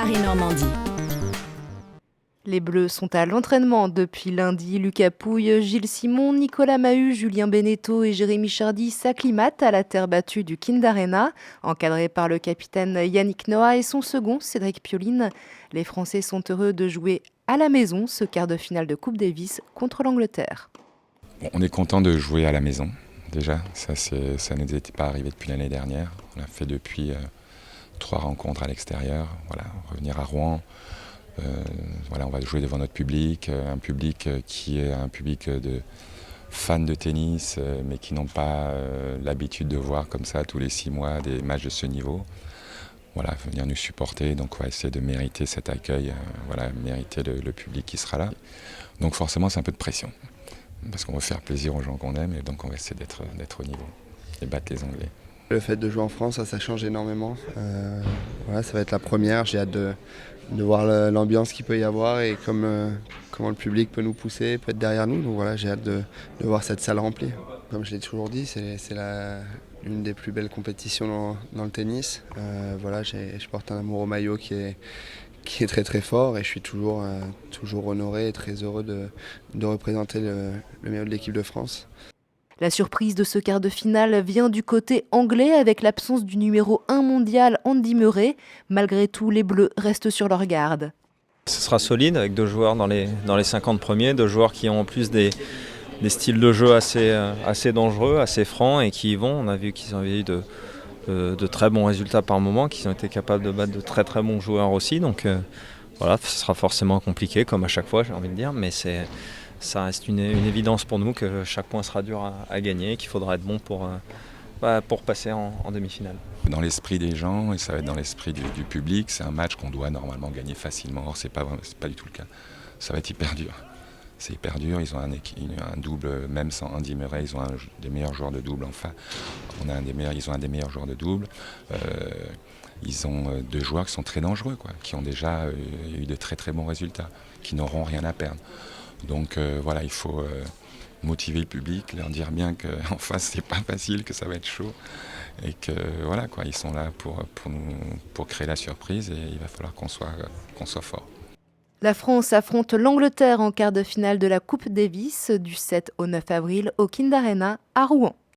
Paris-Normandie. Les Bleus sont à l'entraînement depuis lundi. Lucas Pouille, Gilles Simon, Nicolas Mahut, Julien Beneteau et Jérémy Chardy s'acclimatent à la terre battue du Kind Arena. Encadrés par le capitaine Yannick Noah et son second, Cédric Pioline, les Français sont heureux de jouer à la maison ce quart de finale de Coupe Davis contre l'Angleterre. Bon, on est content de jouer à la maison, déjà. Ça ne nous était pas arrivé depuis l'année dernière. On a fait depuis 3 rencontres à l'extérieur. Voilà, revenir à Rouen. On va jouer devant notre public, un public qui est un public de fans de tennis, mais qui n'ont pas l'habitude de voir comme ça tous les 6 mois des matchs de ce niveau. Voilà, venir nous supporter, donc on va essayer de mériter cet accueil, mériter le public qui sera là. Donc forcément c'est un peu de pression, parce qu'on veut faire plaisir aux gens qu'on aime, et donc on va essayer d'être au niveau et battre les Anglais. Le fait de jouer en France, ça change énormément. Ça va être la première, j'ai hâte de voir l'ambiance qu'il peut y avoir et comment le public peut nous pousser, peut être derrière nous. Donc voilà, j'ai hâte de voir cette salle remplie. Comme je l'ai toujours dit, c'est l'une des plus belles compétitions dans le tennis. Je porte un amour au maillot qui est très très fort et je suis toujours honoré et très heureux de représenter le maillot de l'équipe de France. La surprise de ce quart de finale vient du côté anglais avec l'absence du numéro 1 mondial Andy Murray. Malgré tout, les Bleus restent sur leur garde. Ce sera solide avec 2 joueurs dans les 50 premiers, 2 joueurs qui ont en plus des styles de jeu assez dangereux, assez francs et qui y vont. On a vu qu'ils avaient eu de très bons résultats par moment, qu'ils ont été capables de battre de très très bons joueurs aussi. Donc ce sera forcément compliqué comme à chaque fois, j'ai envie de dire, mais ça reste une évidence pour nous que chaque point sera dur à gagner et qu'il faudra être bon pour passer en demi-finale. Dans l'esprit des gens, et ça va être dans l'esprit du public, c'est un match qu'on doit normalement gagner facilement. Or, c'est pas du tout le cas. Ça va être hyper dur. C'est hyper dur. Ils ont un double, même sans Andy Murray, ils ont un des meilleurs joueurs de double. Enfin, ils ont un des meilleurs joueurs de double. Ils ont 2 joueurs qui sont très dangereux, qui ont déjà eu de très très bons résultats, qui n'auront rien à perdre. Donc il faut motiver le public, leur dire bien qu'en face c'est pas facile, que ça va être chaud et que ils sont là pour créer la surprise et il va falloir qu'on soit fort. La France affronte l'Angleterre en quart de finale de la Coupe Davis du 7 au 9 avril au Kind Arena à Rouen.